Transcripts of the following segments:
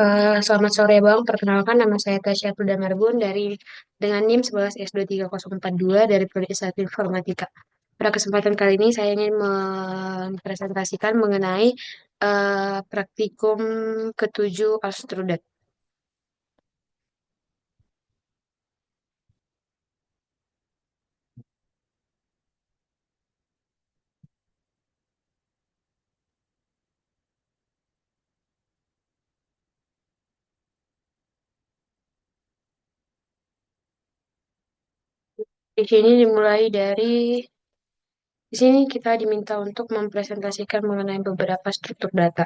Selamat sore Bang, perkenalkan nama saya Tasya Puda Marbun dengan NIM 11S23042 dari Prodi S1 Informatika. Pada kesempatan kali ini saya ingin mempresentasikan mengenai praktikum ketujuh Astrodat. Di sini dimulai di sini kita diminta untuk mempresentasikan mengenai beberapa struktur data.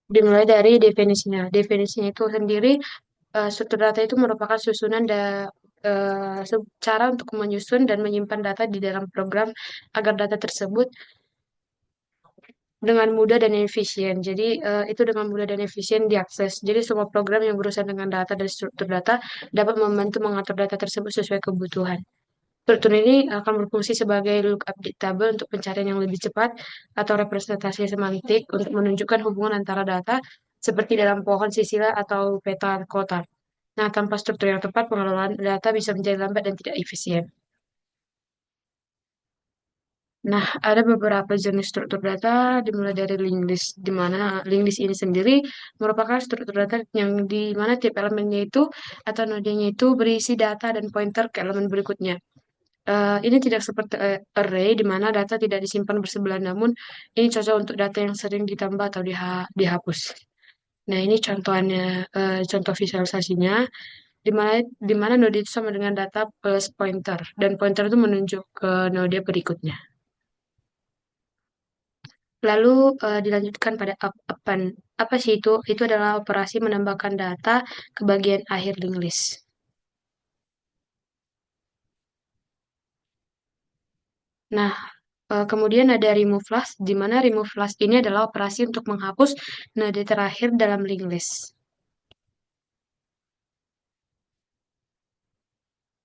Dimulai dari definisinya. Definisinya itu sendiri, struktur data itu merupakan susunan cara untuk menyusun dan menyimpan data di dalam program agar data tersebut dengan mudah dan efisien. Jadi, itu dengan mudah dan efisien diakses. Jadi, semua program yang berurusan dengan data dan struktur data dapat membantu mengatur data tersebut sesuai kebutuhan. Struktur ini akan berfungsi sebagai lookup table untuk pencarian yang lebih cepat atau representasi semantik untuk menunjukkan hubungan antara data seperti dalam pohon sisila atau peta kota. Nah, tanpa struktur yang tepat, pengelolaan data bisa menjadi lambat dan tidak efisien. Nah, ada beberapa jenis struktur data dimulai dari linked list, di mana linked list ini sendiri merupakan struktur data yang di mana tiap elemennya itu atau nodenya itu berisi data dan pointer ke elemen berikutnya. Ini tidak seperti array di mana data tidak disimpan bersebelahan, namun ini cocok untuk data yang sering ditambah atau dihapus. Nah, ini contoh visualisasinya di mana node itu sama dengan data plus pointer dan pointer itu menunjuk ke node berikutnya. Lalu dilanjutkan pada append. Apa sih itu? Itu adalah operasi menambahkan data ke bagian akhir linked list. Nah, kemudian ada remove last, di mana remove last ini adalah operasi untuk menghapus node terakhir dalam linked list.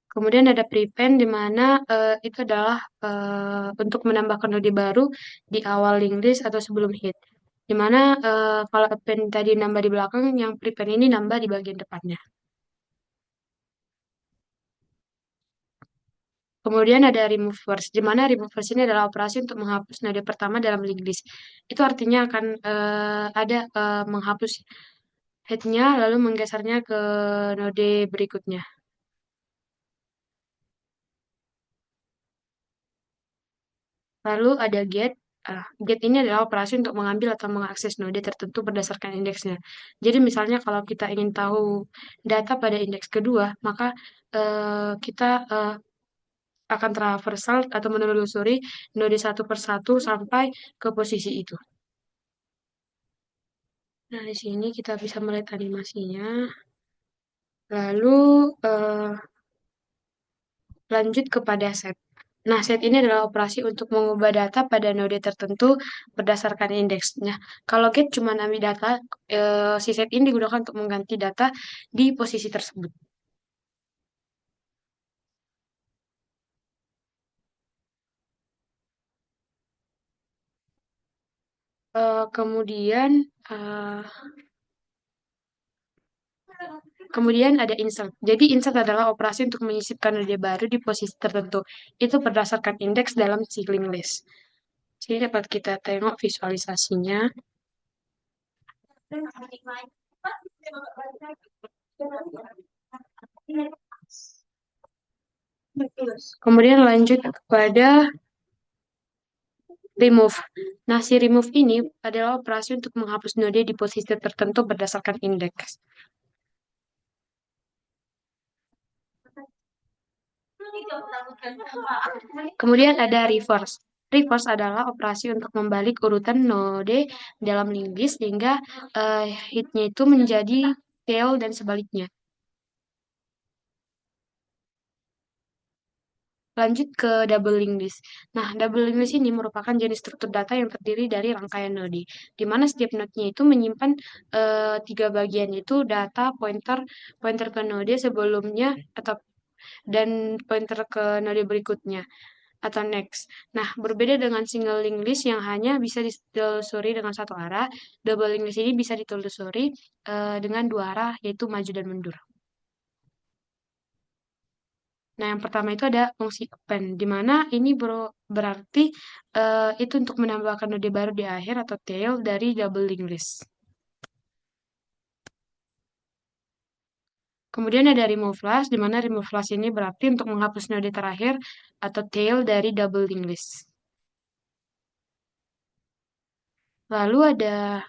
Kemudian ada prepend, di mana itu adalah untuk menambahkan node baru di awal linked list atau sebelum hit. Di mana kalau append tadi nambah di belakang, yang prepend ini nambah di bagian depannya. Kemudian ada remove first, di mana remove first ini adalah operasi untuk menghapus node pertama dalam linked list. Itu artinya akan ada menghapus headnya lalu menggesernya ke node berikutnya. Lalu ada get. Get ini adalah operasi untuk mengambil atau mengakses node tertentu berdasarkan indeksnya. Jadi misalnya kalau kita ingin tahu data pada indeks kedua, maka kita akan traversal atau menelusuri node satu per satu sampai ke posisi itu. Nah, di sini kita bisa melihat animasinya. Lalu lanjut kepada set. Nah, set ini adalah operasi untuk mengubah data pada node tertentu berdasarkan indeksnya. Kalau get cuma ambil data, si set ini digunakan untuk mengganti data di posisi tersebut. Eh, kemudian, eh, kemudian ada insert. Jadi insert adalah operasi untuk menyisipkan node baru di posisi tertentu. Itu berdasarkan indeks dalam si linked list. Sini dapat kita tengok visualisasinya. Kemudian lanjut kepada remove. Nah, si remove ini adalah operasi untuk menghapus node di posisi tertentu berdasarkan indeks. Kemudian ada reverse. Reverse adalah operasi untuk membalik urutan node dalam linked list sehingga hitnya itu menjadi tail dan sebaliknya. Lanjut ke double linked list. Nah, double linked list ini merupakan jenis struktur data yang terdiri dari rangkaian node, di mana setiap node-nya itu menyimpan tiga bagian, yaitu data, pointer, pointer ke node sebelumnya, dan pointer ke node berikutnya. atau next. Nah, berbeda dengan single link list yang hanya bisa ditelusuri dengan satu arah, double link list ini bisa ditelusuri dengan dua arah, yaitu maju dan mundur. Nah, yang pertama itu ada fungsi append, di mana ini berarti itu untuk menambahkan node baru di akhir atau tail dari double link list. Kemudian ada remove last, di mana remove last ini berarti untuk menghapus node terakhir atau tail dari double link list. Lalu ada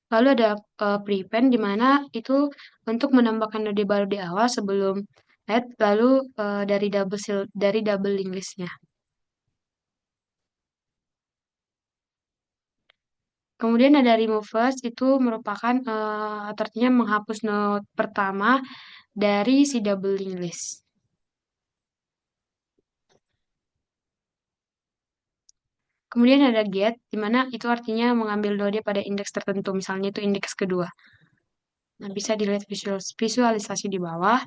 Lalu ada prepend di mana itu untuk menambahkan node baru di awal sebelum add, lalu dari double link listnya. Kemudian ada remove first, itu merupakan artinya menghapus node pertama dari si double link list. Kemudian ada get, di mana itu artinya mengambil node pada indeks tertentu, misalnya itu indeks kedua. Nah, bisa dilihat visualisasi di bawah.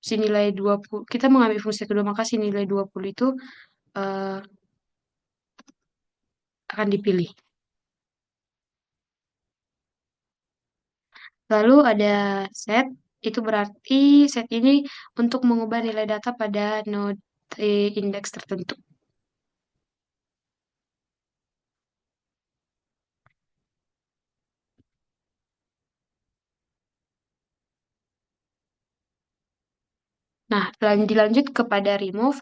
Si nilai 20, kita mengambil fungsi kedua, maka si nilai 20 itu eh, akan dipilih. Lalu ada set, itu berarti set ini untuk mengubah nilai data pada node indeks tertentu. Nah, dilanjut kepada remove,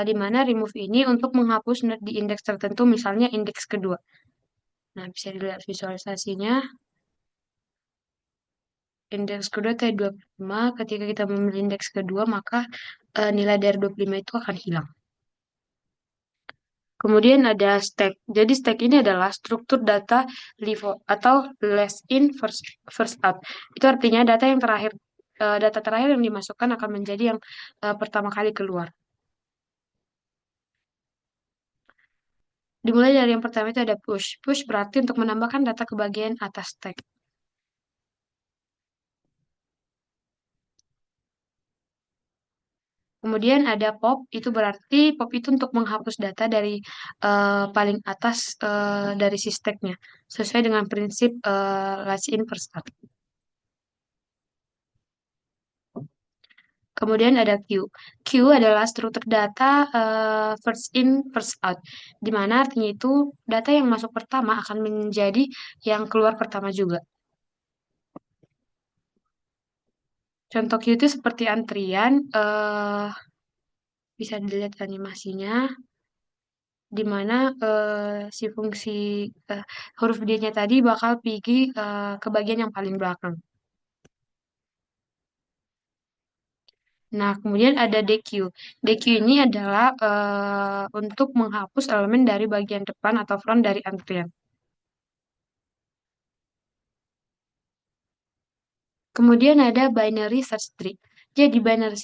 di mana remove ini untuk menghapus node di indeks tertentu, misalnya indeks kedua. Nah, bisa dilihat visualisasinya. Indeks kedua tadi 25, ketika kita memilih indeks kedua, maka nilai dari 25 itu akan hilang. Kemudian ada stack. Jadi stack ini adalah struktur data LIFO atau last in first out. Itu artinya data terakhir yang dimasukkan akan menjadi yang pertama kali keluar. Dimulai dari yang pertama itu ada push. Push berarti untuk menambahkan data ke bagian atas stack. Kemudian ada pop, itu berarti pop itu untuk menghapus data dari paling atas dari si stacknya, sesuai dengan prinsip last in first out. Kemudian ada queue. Queue adalah struktur data first in, first out, di mana artinya itu data yang masuk pertama akan menjadi yang keluar pertama juga. Contoh queue itu seperti antrian, bisa dilihat animasinya, di mana si fungsi eh, huruf D-nya tadi bakal pergi ke bagian yang paling belakang. Nah, kemudian ada DQ. DQ ini adalah untuk menghapus elemen dari bagian depan atau front dari antrian. Kemudian ada binary search tree. Jadi binary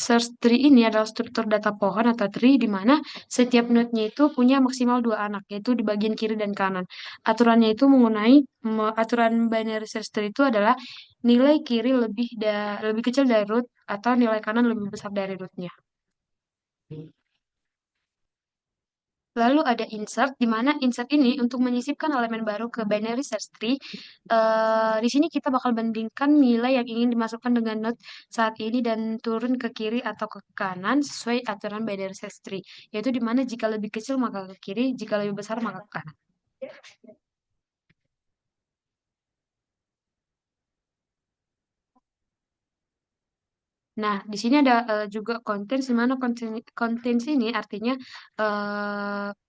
search tree ini adalah struktur data pohon atau tree di mana setiap node-nya itu punya maksimal dua anak, yaitu di bagian kiri dan kanan. Aturannya itu aturan binary search tree itu adalah nilai kiri lebih kecil dari root atau nilai kanan lebih besar dari rootnya. Lalu ada insert, di mana insert ini untuk menyisipkan elemen baru ke binary search tree. Di sini kita bakal bandingkan nilai yang ingin dimasukkan dengan node saat ini dan turun ke kiri atau ke kanan sesuai aturan binary search tree. Yaitu di mana jika lebih kecil maka ke kiri, jika lebih besar maka ke kanan. Nah, di sini ada juga konten, di mana konten ini artinya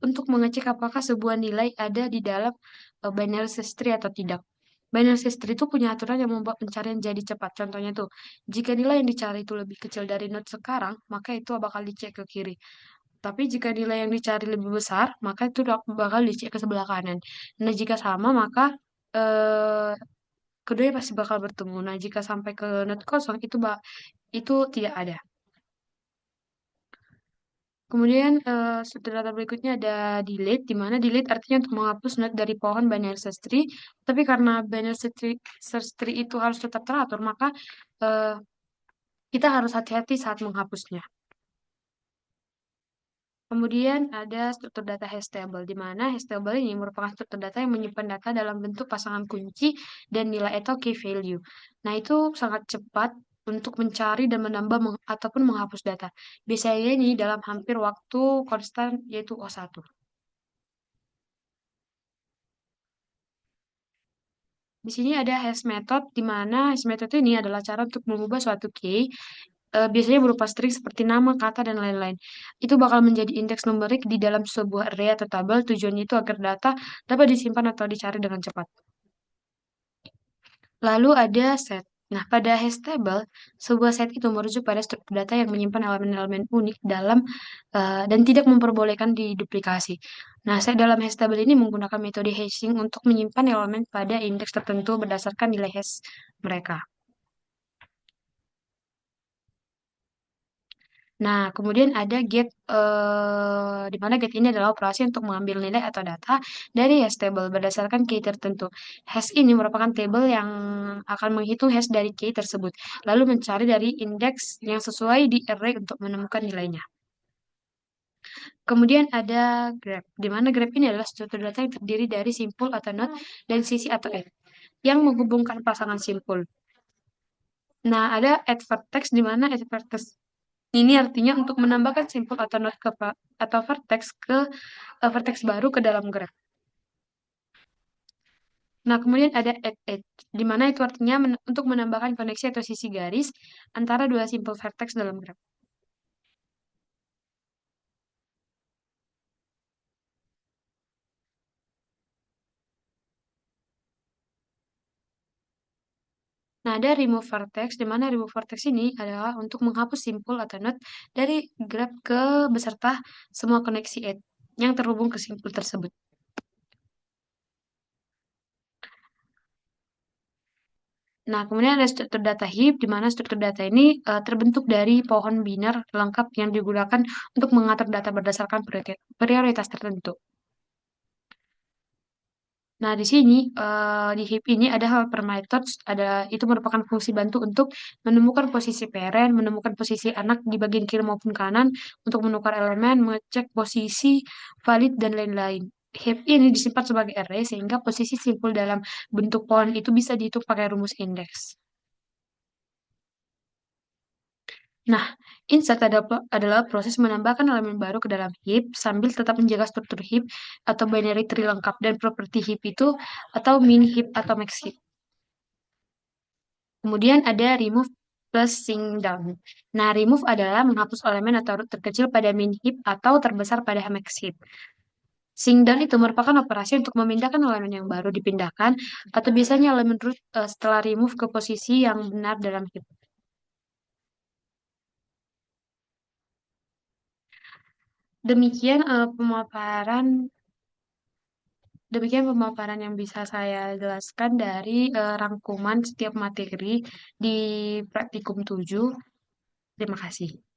untuk mengecek apakah sebuah nilai ada di dalam binary search tree atau tidak. Binary search tree itu punya aturan yang membuat pencarian jadi cepat. Contohnya tuh, jika nilai yang dicari itu lebih kecil dari node sekarang, maka itu bakal dicek ke kiri. Tapi jika nilai yang dicari lebih besar, maka itu bakal dicek ke sebelah kanan. Nah, jika sama, maka eh, keduanya pasti bakal bertemu. Nah, jika sampai ke node kosong, itu tidak ada. Kemudian sederhana berikutnya ada delete, di mana delete artinya untuk menghapus node dari pohon binary search tree. Tapi karena binary search tree itu harus tetap teratur, maka eh, Kita harus hati-hati saat menghapusnya. Kemudian ada struktur data hash table, di mana hash table ini merupakan struktur data yang menyimpan data dalam bentuk pasangan kunci dan nilai atau key value. Nah, itu sangat cepat untuk mencari dan menambah ataupun menghapus data. Biasanya ini dalam hampir waktu konstan yaitu O1. Di sini ada hash method, di mana hash method ini adalah cara untuk mengubah suatu key, biasanya berupa string seperti nama, kata, dan lain-lain. Itu bakal menjadi indeks numerik di dalam sebuah array atau tabel. Tujuannya itu agar data dapat disimpan atau dicari dengan cepat. Lalu ada set. Nah, pada hash table, sebuah set itu merujuk pada struktur data yang menyimpan elemen-elemen unik dalam dan tidak memperbolehkan diduplikasi. Nah, set dalam hash table ini menggunakan metode hashing untuk menyimpan elemen pada indeks tertentu berdasarkan nilai hash mereka. Nah, kemudian ada get, di mana get ini adalah operasi untuk mengambil nilai atau data dari hash table berdasarkan key tertentu. Hash ini merupakan table yang akan menghitung hash dari key tersebut, lalu mencari dari indeks yang sesuai di array untuk menemukan nilainya. Kemudian ada graph, di mana graph ini adalah struktur data yang terdiri dari simpul atau node dan sisi atau edge yang menghubungkan pasangan simpul. Nah, ada add vertex, di mana add vertex ini artinya untuk menambahkan simpul atau node atau vertex ke vertex baru ke dalam graph. Nah, kemudian ada add edge, di mana itu artinya untuk menambahkan koneksi atau sisi garis antara dua simpul vertex dalam graph. Nah, ada remove vertex, di mana remove vertex ini adalah untuk menghapus simpul atau node dari graph ke beserta semua koneksi edge yang terhubung ke simpul tersebut. Nah, kemudian ada struktur data heap, di mana struktur data ini terbentuk dari pohon biner lengkap yang digunakan untuk mengatur data berdasarkan prioritas tertentu. Nah, di sini di heap ini ada helper methods, itu merupakan fungsi bantu untuk menemukan posisi parent, menemukan posisi anak di bagian kiri maupun kanan, untuk menukar elemen, mengecek posisi valid dan lain-lain. Heap ini disimpan sebagai array sehingga posisi simpul dalam bentuk pohon itu bisa dihitung pakai rumus indeks. Nah, insert adalah proses menambahkan elemen baru ke dalam heap sambil tetap menjaga struktur heap atau binary tree lengkap, dan properti heap itu atau min heap atau max heap. Kemudian ada remove plus sing down. Nah, remove adalah menghapus elemen atau root terkecil pada min heap atau terbesar pada max heap. Sing down itu merupakan operasi untuk memindahkan elemen yang baru dipindahkan atau biasanya elemen root setelah remove ke posisi yang benar dalam heap. Demikian pemaparan yang bisa saya jelaskan dari rangkuman setiap materi di praktikum 7. Terima kasih.